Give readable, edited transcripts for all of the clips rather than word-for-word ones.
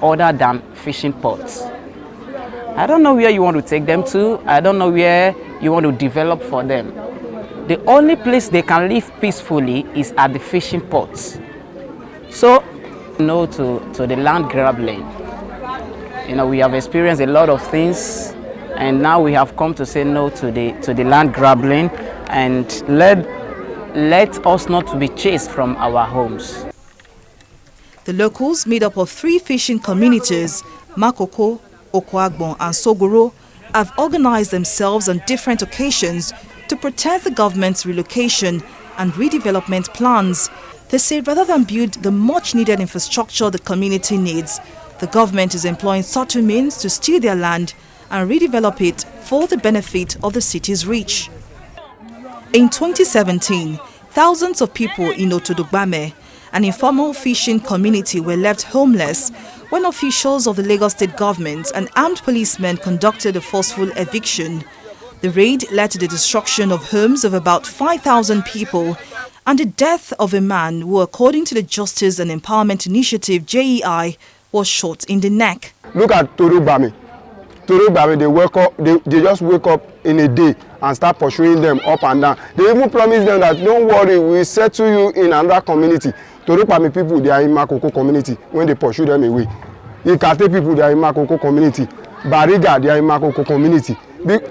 other than fishing ports. I don't know where you want to take them to. I don't know where you want to develop for them. The only place they can live peacefully is at the fishing ports. So, no to the land grabbing. You know, we have experienced a lot of things, and now we have come to say no to the land grabbing, and let us not to be chased from our homes. The locals, made up of 3 fishing communities, Makoko, Okwagbon and Sogoro, have organized themselves on different occasions to protest the government's relocation and redevelopment plans. They say rather than build the much-needed infrastructure the community needs, the government is employing subtle means to steal their land and redevelop it for the benefit of the city's rich. In 2017, thousands of people in Otodogbame, an informal fishing community, were left homeless when officials of the Lagos state government and armed policemen conducted a forceful eviction. The raid led to the destruction of homes of about 5,000 people and the death of a man who, according to the Justice and Empowerment Initiative (JEI), was shot in the neck. Look at Torugbame. They just wake up in a day and start pursuing them up and down. They even promise them that don't worry, we'll settle you in another community. Torugbame people, they are in Makoko community when they pursue them away. Ikate people, they are in Makoko community. Bariga, they are in Makoko community.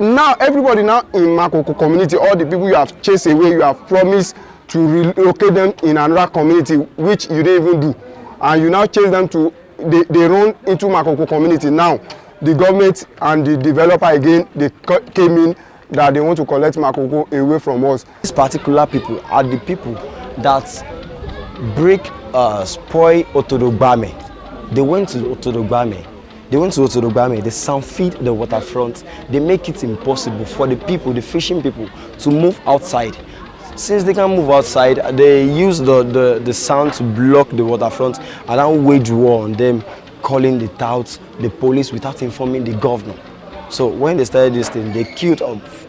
Now everybody now in Makoko community, all the people you have chased away, you have promised to relocate them in another community, which you didn't even do. And you now chase them to, they run into Makoko community. Now the government and the developer again, they came in that they want to collect Makoko away from us. These particular people are the people that spoil Otodogbame. They went to Otodogbame. They sound-feed the waterfront. They make it impossible for the people, the fishing people, to move outside. Since they can't move outside, they use the sound to block the waterfront and then wage war on them, calling the touts, the police, without informing the governor. So when they started this thing, they killed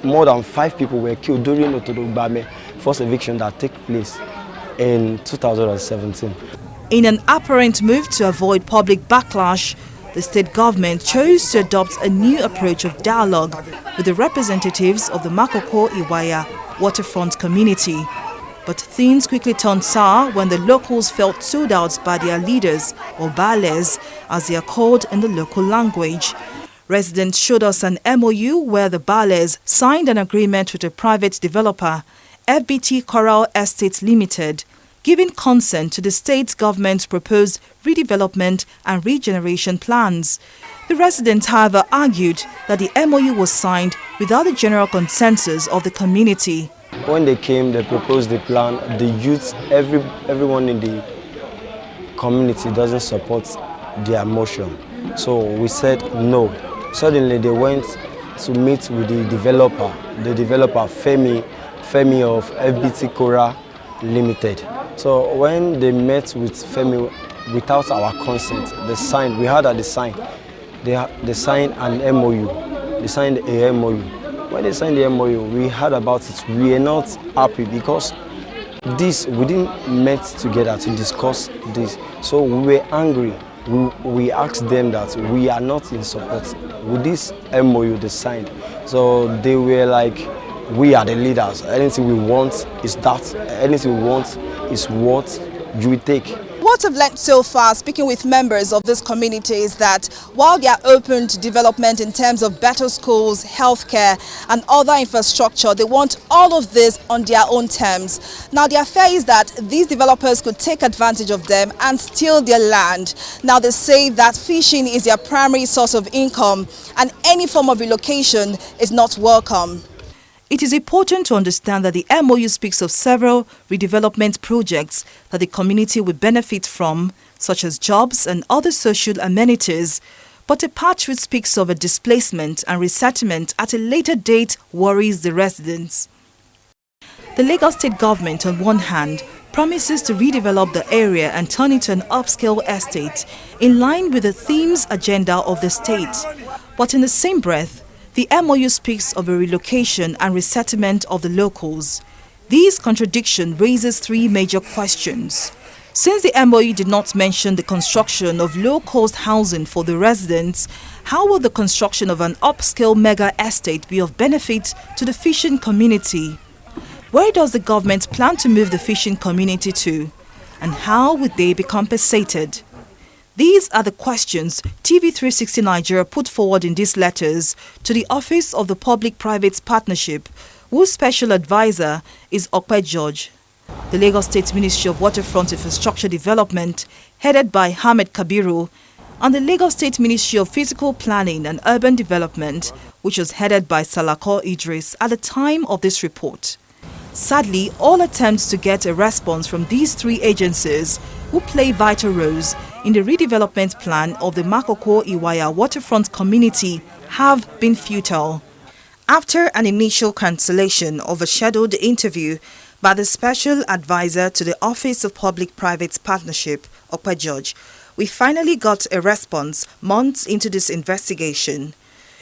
more than 5 people were killed during Otodogbame first eviction that took place in 2017. In an apparent move to avoid public backlash, the state government chose to adopt a new approach of dialogue with the representatives of the Makoko Iwaya waterfront community. But things quickly turned sour when the locals felt sold out by their leaders, or bales, as they are called in the local language. Residents showed us an MOU where the bales signed an agreement with a private developer, FBT Coral Estates Limited, giving consent to the state government's proposed redevelopment and regeneration plans. The residents, however, argued that the MOU was signed without the general consensus of the community. When they came, they proposed the plan. The youth, everyone in the community doesn't support their motion. So we said no. Suddenly they went to meet with the developer Femi of FBT Coral Limited. So when they met with Femi without our consent, they signed. We heard that they signed an MOU. They signed a MOU. When they signed the MOU, we heard about it. We are not happy because we didn't meet together to discuss this. So we were angry. We asked them that we are not in support with this MOU they signed. So they were like, we are the leaders. Anything we want is that. Anything we want is what you will take. What I've learned so far, speaking with members of this community, is that while they are open to development in terms of better schools, healthcare and other infrastructure, they want all of this on their own terms. Now, their fear is that these developers could take advantage of them and steal their land. Now, they say that fishing is their primary source of income and any form of relocation is not welcome. It is important to understand that the MOU speaks of several redevelopment projects that the community will benefit from, such as jobs and other social amenities. But a part which speaks of a displacement and resettlement at a later date worries the residents. The Lagos state government, on one hand, promises to redevelop the area and turn it into an upscale estate in line with the themes agenda of the state. But in the same breath, the MOU speaks of a relocation and resettlement of the locals. This contradiction raises 3 major questions. Since the MOU did not mention the construction of low-cost housing for the residents, how will the construction of an upscale mega estate be of benefit to the fishing community? Where does the government plan to move the fishing community to? And how would they be compensated? These are the questions TV360 Nigeria put forward in these letters to the Office of the Public-Private Partnership, whose special advisor is Okpe George. The Lagos State Ministry of Waterfront Infrastructure Development, headed by Ahmed Kabiru, and the Lagos State Ministry of Physical Planning and Urban Development, which was headed by Salako Idris at the time of this report. Sadly, all attempts to get a response from these three agencies, who play vital roles in the redevelopment plan of the Makoko-Iwaya waterfront community, have been futile. After an initial cancellation of a scheduled interview by the Special Advisor to the Office of Public-Private Partnership, Okpe George, we finally got a response months into this investigation.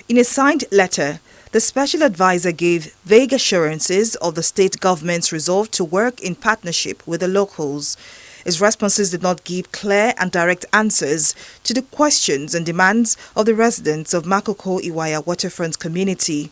In a signed letter, the Special Advisor gave vague assurances of the state government's resolve to work in partnership with the locals. His responses did not give clear and direct answers to the questions and demands of the residents of Makoko-Iwaya waterfront community.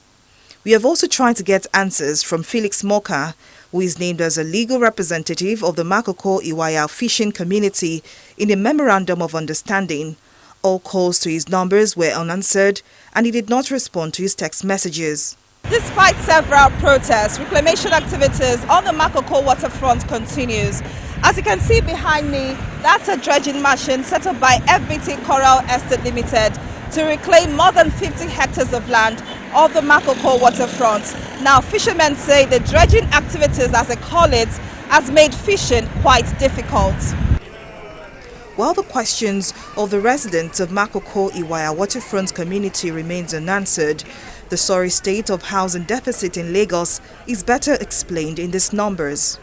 We have also tried to get answers from Felix Moka, who is named as a legal representative of the Makoko-Iwaya fishing community in a memorandum of understanding. All calls to his numbers were unanswered, and he did not respond to his text messages. Despite several protests, reclamation activities on the Makoko waterfront continues. As you can see behind me, that's a dredging machine set up by FBT Coral Estate Limited to reclaim more than 50 hectares of land off the Makoko waterfront. Now, fishermen say the dredging activities, as they call it, has made fishing quite difficult. While the questions of the residents of Makoko-Iwaya waterfront community remains unanswered, the sorry state of housing deficit in Lagos is better explained in these numbers.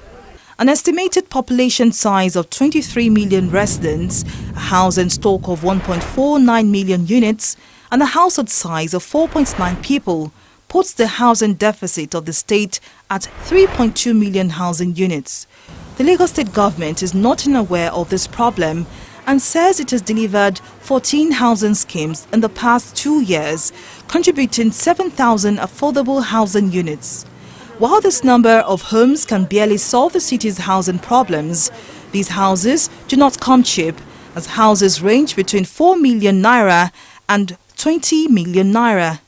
An estimated population size of 23 million residents, a housing stock of 1.49 million units, and a household size of 4.9 people puts the housing deficit of the state at 3.2 million housing units. The Lagos State government is not unaware of this problem and says it has delivered 14 housing schemes in the past 2 years, contributing 7,000 affordable housing units. While this number of homes can barely solve the city's housing problems, these houses do not come cheap, as houses range between 4 million naira and 20 million naira.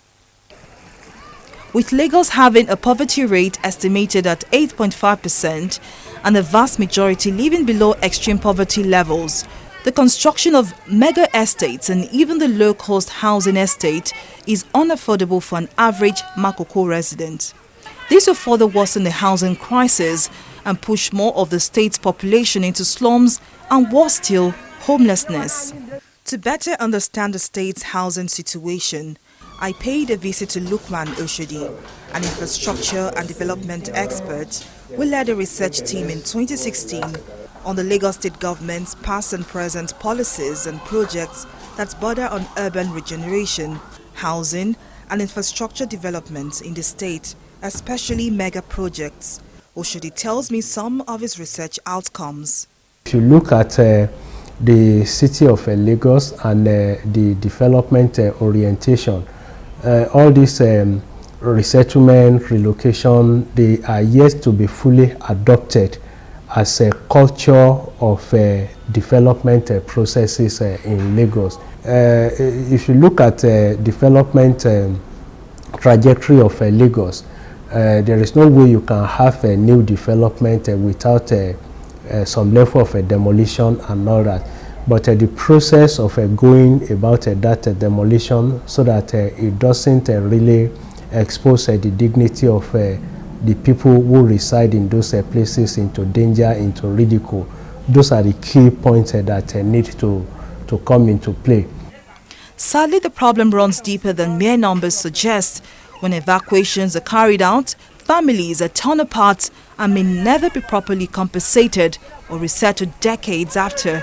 With Lagos having a poverty rate estimated at 8.5% and the vast majority living below extreme poverty levels, the construction of mega estates and even the low-cost housing estate is unaffordable for an average Makoko resident. This will further worsen the housing crisis and push more of the state's population into slums and, worse still, homelessness. To better understand the state's housing situation, I paid a visit to Lukman Oshodi, an infrastructure and development expert who led a research team in 2016 on the Lagos State government's past and present policies and projects that border on urban regeneration, housing and infrastructure development in the state, especially mega projects. Oshodi tells me some of his research outcomes. If you look at the city of Lagos and the development orientation, all this resettlement, relocation, they are yet to be fully adopted as a culture of development processes in Lagos. If you look at development trajectory of Lagos, there is no way you can have a new development without some level of demolition and all that. But the process of going about that demolition so that it doesn't really expose the dignity of the people who reside in those places into danger, into ridicule. Those are the key points that need to come into play. Sadly, the problem runs deeper than mere numbers suggest. When evacuations are carried out, families are torn apart and may never be properly compensated or resettled decades after.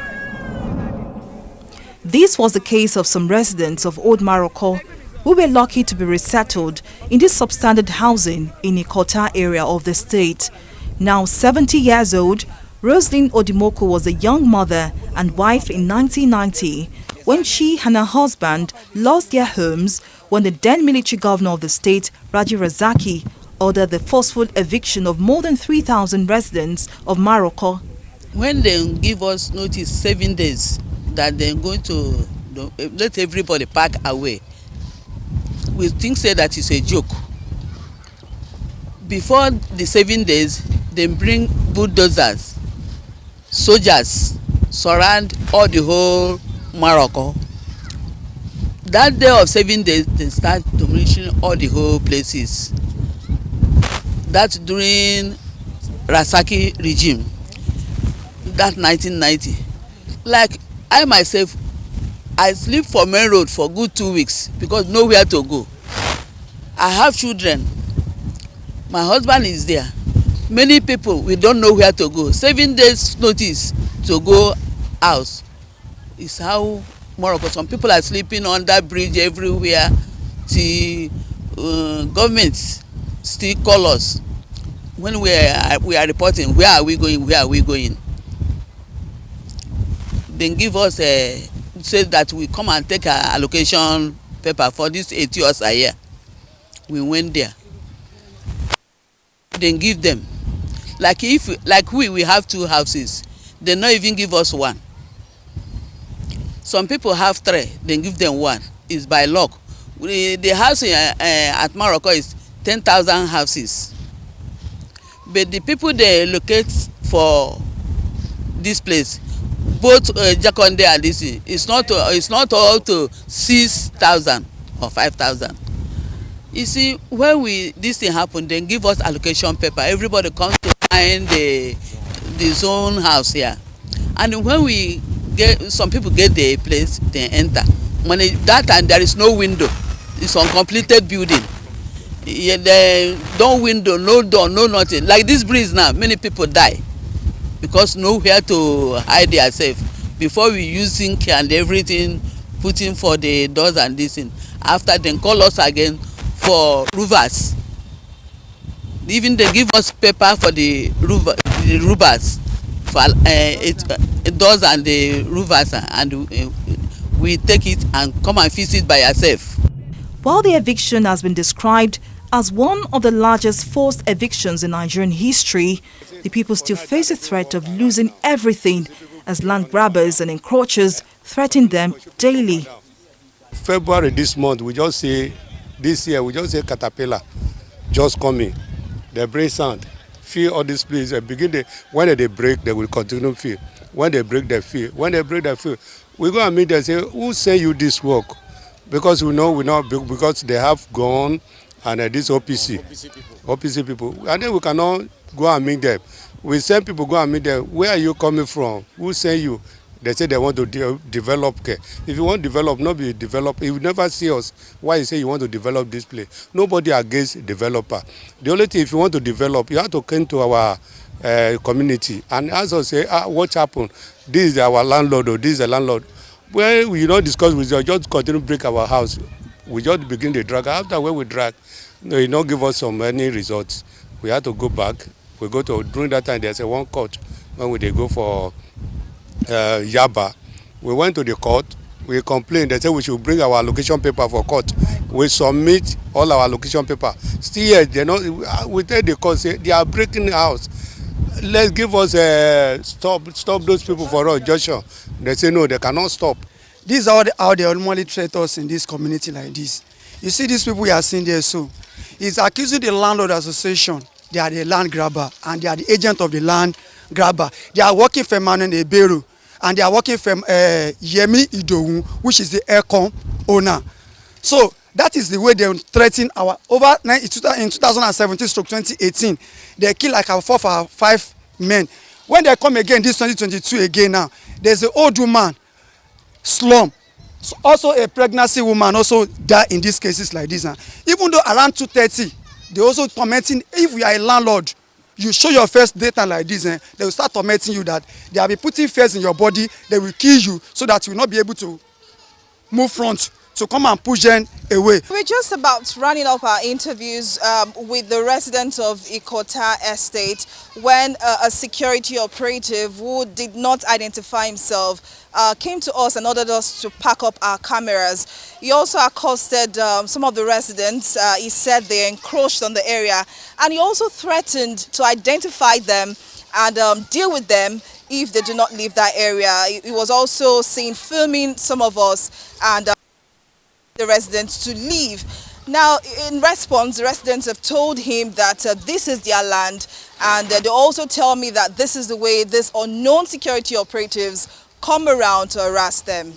This was the case of some residents of Old Morocco who were lucky to be resettled in this substandard housing in Ikota area of the state. Now 70 years old, Roselyn Odimoko was a young mother and wife in 1990 when she and her husband lost their homes when the then military governor of the state, Raji Razaki, ordered the forceful eviction of more than 3,000 residents of Maroko. When they give us notice 7 days that they're going to let everybody pack away, we think say that it's a joke. Before the 7 days, they bring bulldozers, soldiers, surround all the whole Morocco. That day of 7 days, they start demolishing all the whole places. That's during Razaki regime. That's 1990. Like I myself, I sleep for main road for good 2 weeks because nowhere to go. I have children. My husband is there. Many people, we don't know where to go. 7 days notice to go out is how Morocco. Some people are sleeping under bridge everywhere. The government still call us when we are reporting. Where are we going? Where are we going? Then give us say that we come and take our allocation paper for this 80 years a year. We went there. Then give them. Like we have 2 houses. They not even give us 1. Some people have 3. Then give them 1. It's by luck. The house at Morocco is 10,000 houses. But the people they locate for this place, both Jakonde and this, it's not all to 6,000 or 5,000. You see, when this thing happen, then give us allocation paper. Everybody comes to find the zone house here, and when we get, some people get the place, they enter. When that time there is no window, it's uncompleted building. Yeah, there no window, no door, no nothing. Like this bridge now, many people die because nowhere to hide themselves. Before we use zinc and everything, putting for the doors and this thing. After then call us again for roofers. Even they give us paper for the roofers for doors and the roofers, and we take it and come and fix it by ourselves. While the eviction has been described as one of the largest forced evictions in Nigerian history, the people still face the threat of losing everything as land grabbers and encroachers threaten them daily. February this month, this year we just say caterpillar just coming. They bring sand, fill all these places. When they break, they will continue fill. When they break, they fill. When they break, they fill. We go and meet them and say, who send you this work? Because we know because they have gone and this OPC people. And then we cannot go and meet them. We send people go and meet them. Where are you coming from? Who send you? They say they want to develop care. If you want to develop, not be develop. If you never see us, why you say you want to develop this place? Nobody against developer. The only thing, if you want to develop, you have to come to our community and ask us, say, what happened? This is our landlord or this is the landlord. Well, we don't discuss with you, just continue to break our house. We just begin to drag. After when we drag, they don't give us any results. We have to go back. We go to, during that time, there's one court when they go for Yaba. We went to the court, we complained, they said we should bring our allocation paper for court. We submit all our allocation paper. Still, we tell the court, say, they are breaking the house. Let's give us stop those people for us, Joshua. They say no, they cannot stop. This is how they normally treat us in this community like this. You see these people we are seeing there, so he's accusing the landlord association. They are the land grabber and they are the agent of the land grabber. They are working for Manuel Eberu and they are working for Yemi Idowu, which is the aircon owner. So that is the way they threaten our in 2017-2018. They kill like our 4 or 5 men. When they come again, this 2022 again now, there's an old woman, slum. So also a pregnancy woman also die in these cases like this. Even though around 2:30, they also tormenting. If you are a landlord, you show your first data like this, they will start tormenting you that they will be putting fears in your body, they will kill you so that you will not be able to move front to come and push them away. We're just about running up our interviews with the residents of Ikota Estate when a security operative who did not identify himself came to us and ordered us to pack up our cameras. He also accosted some of the residents. He said they encroached on the area, and he also threatened to identify them and deal with them if they do not leave that area. He was also seen filming some of us and the residents to leave. Now, in response, the residents have told him that this is their land, and they also tell me that this is the way these unknown security operatives come around to harass them.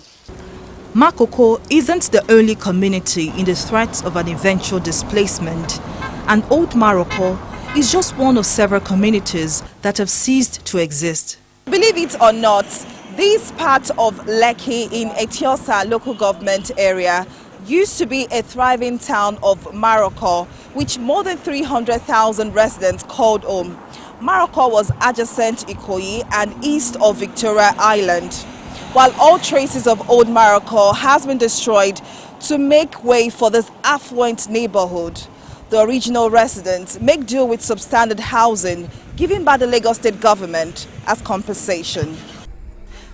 Makoko isn't the only community in the threat of an eventual displacement, and Old Maroko is just one of several communities that have ceased to exist. Believe it or not, this part of Lekki in Etiosa local government area used to be a thriving town of Maroko, which more than 300,000 residents called home. Maroko was adjacent to Ikoyi and east of Victoria Island. While all traces of old Maroko has been destroyed to make way for this affluent neighborhood, the original residents make do with substandard housing given by the Lagos State government as compensation.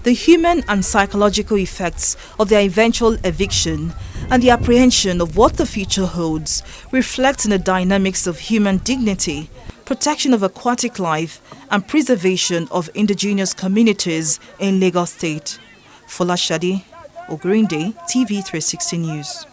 The human and psychological effects of their eventual eviction and the apprehension of what the future holds reflect in the dynamics of human dignity, protection of aquatic life, and preservation of indigenous communities in Lagos State. Folashade Ogrinde, TV360 News.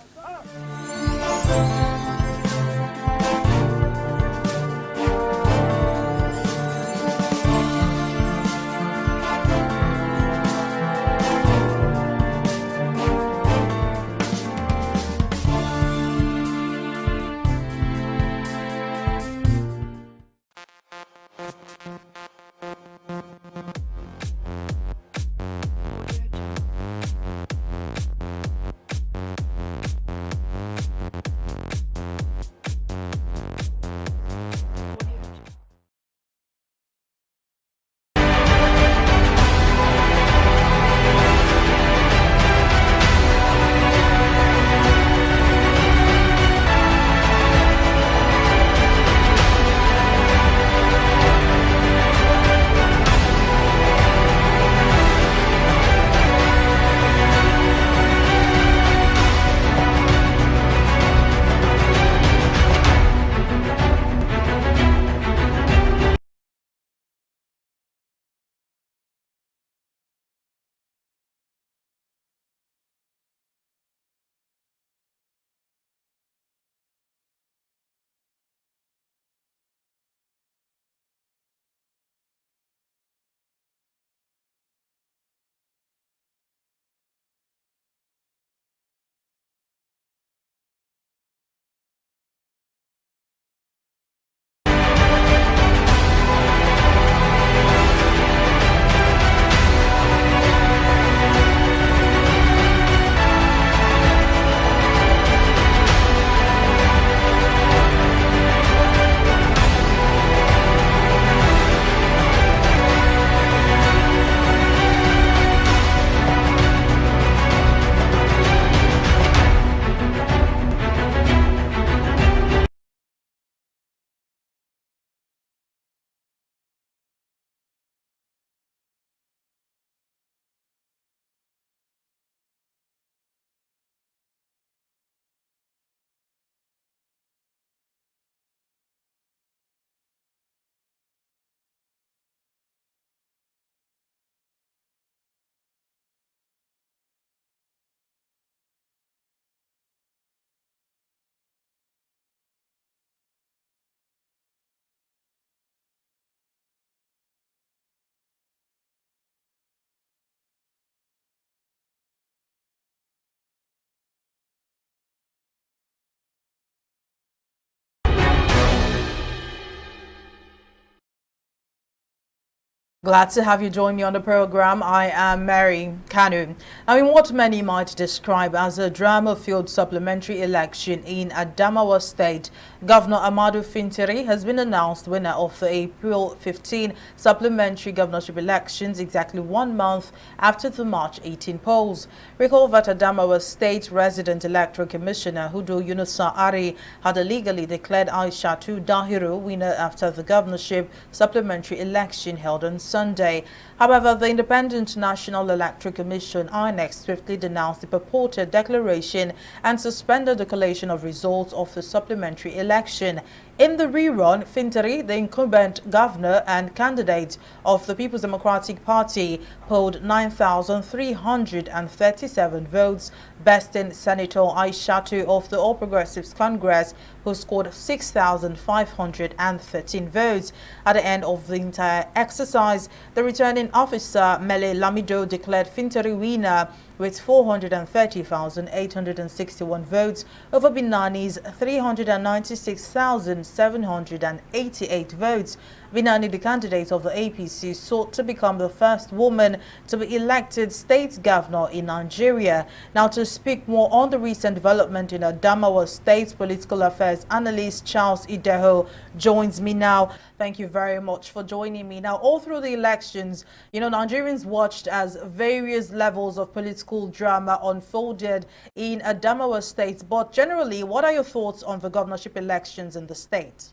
Glad to have you join me on the program. I am Mary Kanu. Now, in what many might describe as a drama-filled supplementary election in Adamawa State, Governor Amadou Fintiri has been announced winner of the April 15 supplementary governorship elections exactly 1 month after the March 18 polls. Recall that Adamawa State resident electoral commissioner Hudu Yunusa Ari had illegally declared Aishatu Dahiru winner after the governorship supplementary election held on Sunday. However, the Independent National Electoral Commission (INEC) swiftly denounced the purported declaration and suspended the collation of results of the supplementary election. In the rerun, Fintiri, the incumbent governor and candidate of the People's Democratic Party, polled 9,337 votes, besting Senator Aishatu of the All Progressives Congress, who scored 6,513 votes. At the end of the entire exercise, the returning officer, Mele Lamido, declared Fintiri winner with 430,861 votes over Binani's 396,788 votes. Binani, the candidate of the APC, sought to become the first woman to be elected state governor in Nigeria. Now, to speak more on the recent development in Adamawa State, political affairs analyst Charles Ideho joins me now. Thank you very much for joining me. Now, all through the elections, Nigerians watched as various levels of political drama unfolded in Adamawa State. But generally, what are your thoughts on the governorship elections in the state?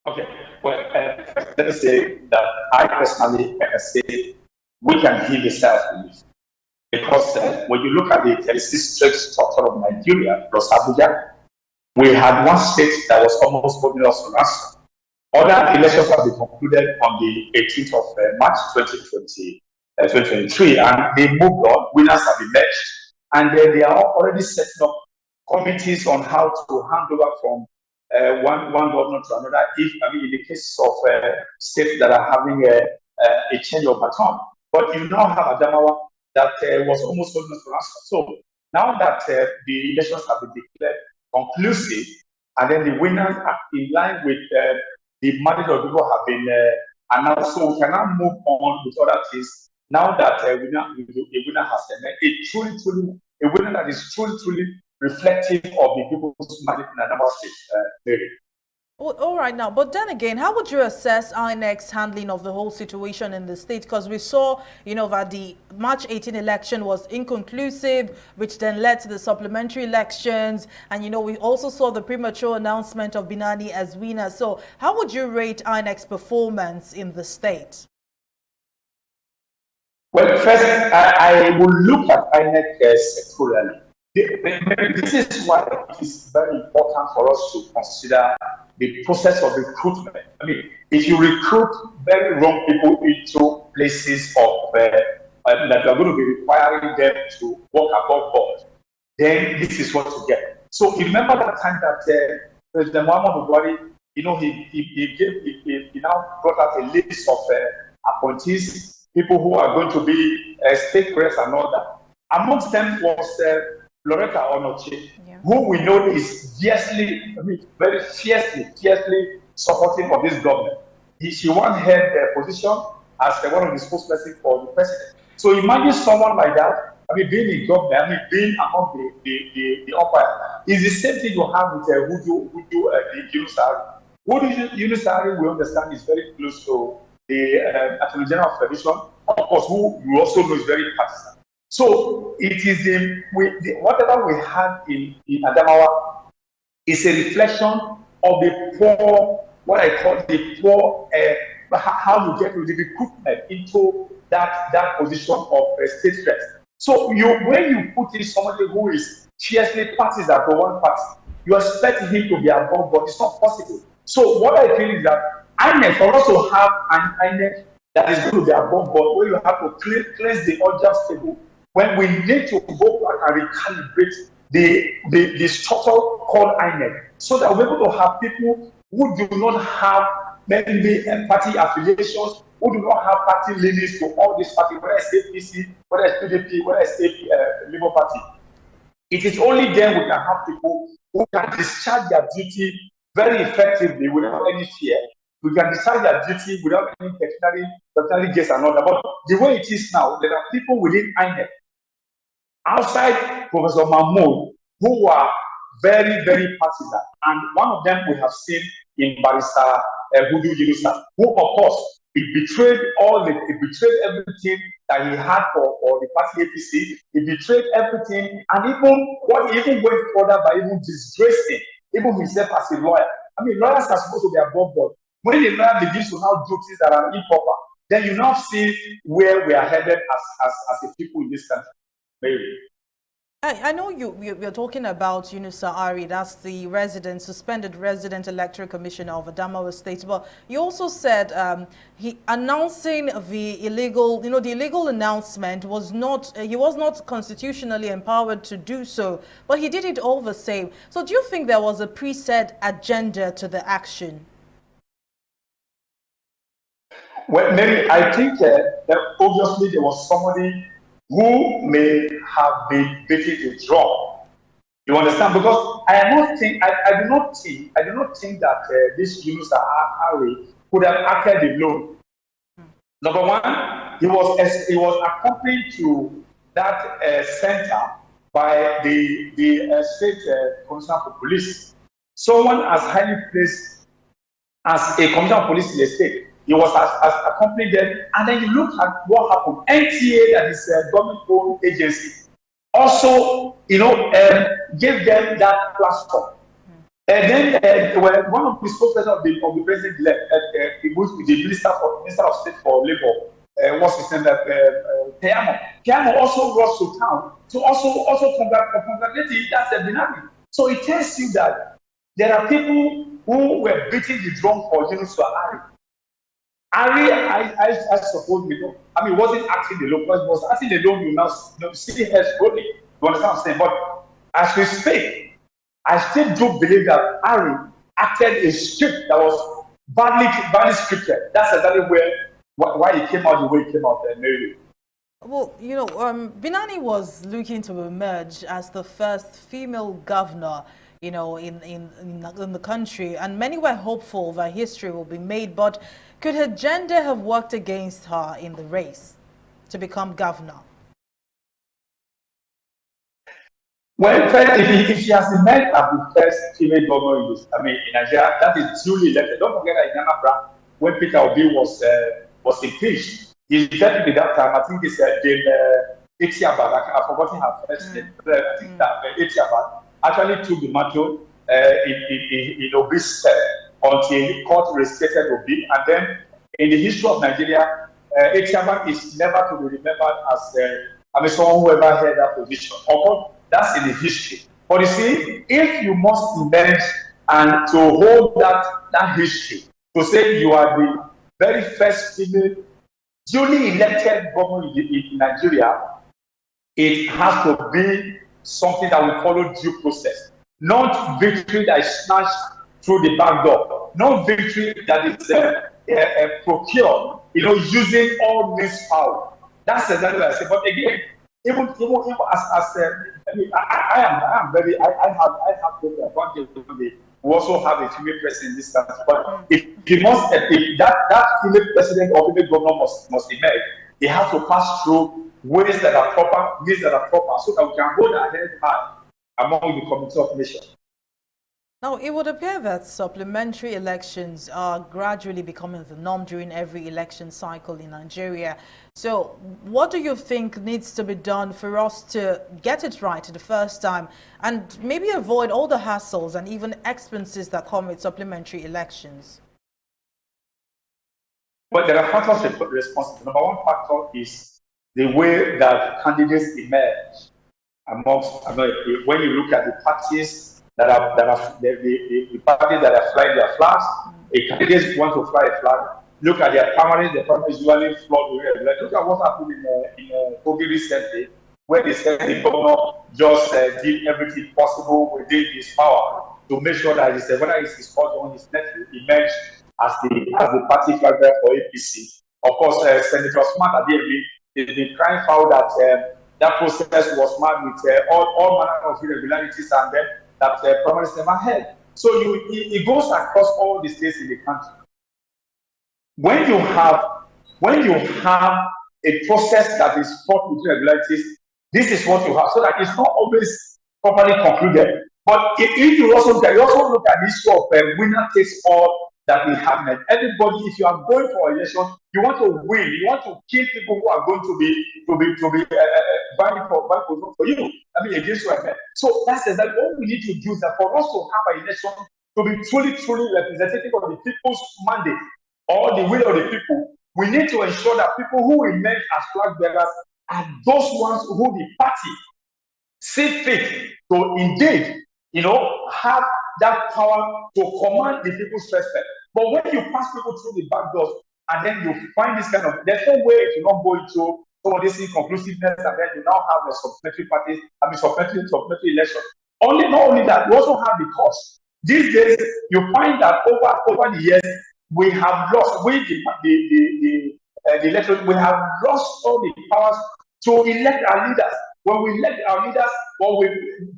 Okay, well, let me say that I personally say we can give a self-belief because when you look at the 36-state structure of Nigeria plus Abuja, we had one state that was almost voting us on us. Other elections have been concluded on the 18th of March 2023, and they moved on. Winners have emerged, and they are already setting up committees on how to hand over from one governor to another. In the case of states that are having a change of baton, but you now have Adamawa that was almost voting for us. So now that the elections have been declared conclusive, and then the winners are in line with the mandate of people have been announced, so we can now move on with other things. Now that a winner has emerged, a winner that is truly reflective of the people's mandate in Adamawa State. All right now, but then again, how would you assess INEC's handling of the whole situation in the state? Because we saw, that the March 18 election was inconclusive, which then led to the supplementary elections. And, we also saw the premature announcement of Binani as winner. So how would you rate INEC's performance in the state? Well, first, I will look at INEC sectorally. This is why it is very important for us to consider the process of recruitment. If you recruit very wrong people into places of that you are going to be requiring them to work above board, then this is what you get. So remember that time that President Muhammadu Buhari, he now brought out a list of appointees, people who are going to be state press and all that. Amongst them was Loretta Onoche, who we know is very fiercely supporting of this government. She once held the position as one of the spokespersons for the president. So imagine someone like that, being in government, being among the umpire. It's the same thing you have with Hudu Yunusari. Hudu Yunusari, we understand, is very close to the Attorney General of Federation, of course, who you also know is very partisan. So it is whatever we had in Adamawa is a reflection of the poor, what I call the poor, how you get the recruitment into that position of state press. So when you put in somebody who is fiercely partisan for one party, you expect him to be above board. It's not possible. So what I feel is that INEC, for us to have an INEC that is going to be above board, where you have to cleanse the unjust table, when we need to go back and recalibrate the structure called INEC, so that we're able to have people who do not have maybe party affiliations, who do not have party leanings to all these parties, whether it's APC, whether it's PDP, whether it's Labour Party. It is only then we can have people who can discharge their duty very effectively without any fear, We can decide their duty without any pecuniary gains and all that. But the way it is now, there are people within INEC, outside Professor Mahmoud, who are very, very partisan. And one of them we have seen in Barrister Hudu Yunusa, who, of course, he betrayed everything that he had for the party APC. He betrayed everything, and even went further by even disgracing even himself as a lawyer. I mean, lawyers are supposed to be above board. When a lawyer begins to now do things that are improper, then you now see where we are headed as a people in this country. Maybe. I know you're talking about Yunusa Ari, that's the suspended resident electoral commissioner of Adamawa State, but you also said he announcing the illegal announcement was not, he was not constitutionally empowered to do so, but he did it all the same. So do you think there was a preset agenda to the action? Well, Mary, I think that obviously there was somebody who may have been beating the drum. You understand? Because I do not think that this Yunusa Ari could have acted alone. Number one, he was accompanied to that center by the state commissioner for police, someone as highly placed as a commissioner of police in the state. He was accompanied them, and then you look at what happened. NTA, that is a government-owned agency, also, gave them that platform. And then one of the spokespersons of the president-elect, the minister of state for labor, what's his name? Teamo also rose to town to also congratulate that Benami. So it tells you that there are people who were beating the drum for Yunusa Ari. I suppose I mean, wasn't acting alone. Because it was acting alone, you now see heads rolling. You understand what I'm saying? But as we speak, I still do believe that Ari acted a script that was badly scripted. That's exactly why he came out the way he came out there, Mary. Well, Binani was looking to emerge as the first female governor, in the country, and many were hopeful that history will be made, but could her gender have worked against her in the race to become governor? Well, if she has emerged as the first female governor in Nigeria, that is duly elected. Don't forget that in Anambra, when Peter Obi was impeached, he definitely that time, I think it's Etiabad, I've forgotten her first name, I think that Etiabad actually took the mantle in Obi's step until court restated Obi. And then in the history of Nigeria, Etiabad is never to be remembered as someone who ever held that position. Of course, that's in the history. But you see, if you must emerge and to hold that history, to say you are the very first female duly elected governor in Nigeria, it has to be something that will follow due process. Not victory that is snatched through the back door. Not victory that is procured, using all means power. That's exactly what I say. But again, even as I have the advantage. We also have a female president in this country. But if that female president or female governor must emerge, they have to pass through ways that are proper, so that we can hold our head high among the community of nations. Now, it would appear that supplementary elections are gradually becoming the norm during every election cycle in Nigeria. So what do you think needs to be done for us to get it right the first time and maybe avoid all the hassles and even expenses that come with supplementary elections? Well, there are factors responsible. Number one factor is the way that candidates emerge amongst, when you look at the parties that are the parties that are flying their flags, a candidate want to fly a flag. Look at their primaries. The primaries usually flawed. Look at what happened in Kogi recently, where they said the governor just did everything possible within his power to make sure that whether it's his father or his nephew emerged as the party flag bearer for APC. Of course, Senator Smart Adeyemi has been crying foul that that process was marred with all manner of irregularities and then that primaries never held. So it goes across all the states in the country. when you have a process that is fraught with irregularities, this is what you have, so that it's not always properly concluded. But if you also look at this sort of winner takes all that we have. That everybody, if you are going for election, you want to win, you want to kill people who are going to be vying for you. I mean, against you. So that's exactly what we need to do. That for us to have an election to be truly representative of the people's mandate or the will of the people, we need to ensure that people who remain as flag bearers are those ones who the party see fit to indeed, have that power to command the people's respect. But when you pass people through the back doors and then you find this kind of, there's no way to not go into some of this inconclusiveness, and then you now have a supplementary parties, supplementary election. Not only that, you also have the cost. These days, you find that over the years, we have lost, the election, we have lost all the powers to elect our leaders. When we elect our leaders,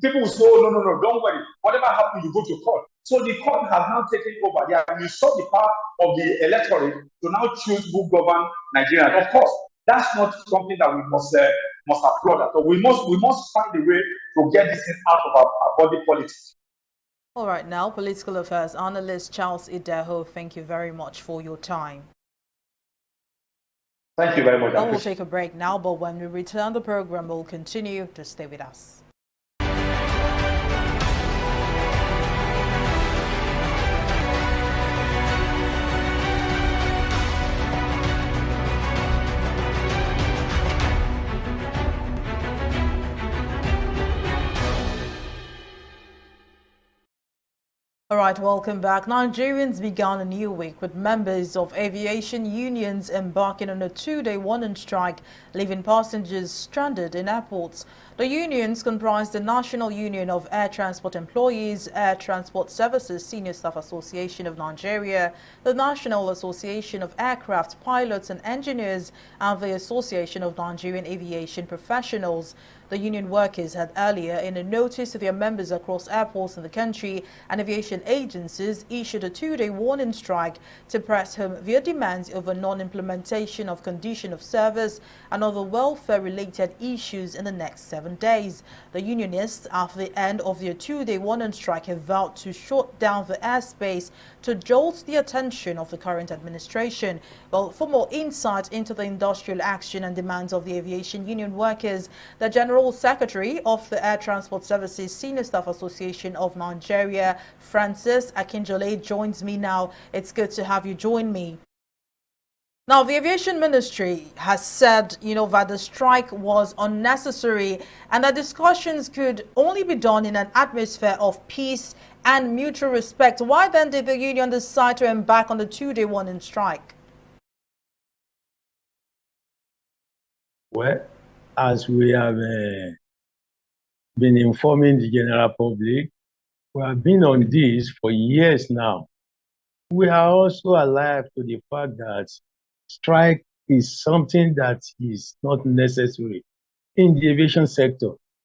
people will say, oh, no, don't worry. Whatever happens, you go to court. So the court has now taken over. They have usurped the power of the electorate to now choose who govern Nigeria. And of course, that's not something that we must applaud at all. We must find a way to get this thing out of our body politics. All right, now, political affairs analyst Charles Idaho, thank you very much for your time. Thank you very much. I will take a break now, but when we return, the program will continue. To stay with us. All right, welcome back. Nigerians began a new week with members of aviation unions embarking on a two-day warning strike, leaving passengers stranded in airports. The unions comprise the National Union of Air Transport Employees, Air Transport Services Senior Staff Association of Nigeria, the National Association of Aircraft Pilots and Engineers, and the Association of Nigerian Aviation Professionals. The union workers had earlier, in a notice to their members across airports in the country and aviation agencies, issued a two-day warning strike to press home their demands over non-implementation of condition of service and other welfare-related issues in the next 7 days. The unionists, after the end of their two-day warning strike, have vowed to shut down the airspace to jolt the attention of the current administration. Well, for more insight into the industrial action and demands of the aviation union workers, the General Secretary of the Air Transport Services Senior Staff Association of Nigeria, Francis Akinjole, joins me now. It's good to have you join me. Now, the Aviation Ministry has said, that the strike was unnecessary and that discussions could only be done in an atmosphere of peace and mutual respect. Why then did the union decide to embark on the two-day warning strike? Well, as we have been informing the general public, we have been on this for years now. We are also alive to the fact that strike is something that is not necessary in the aviation sector.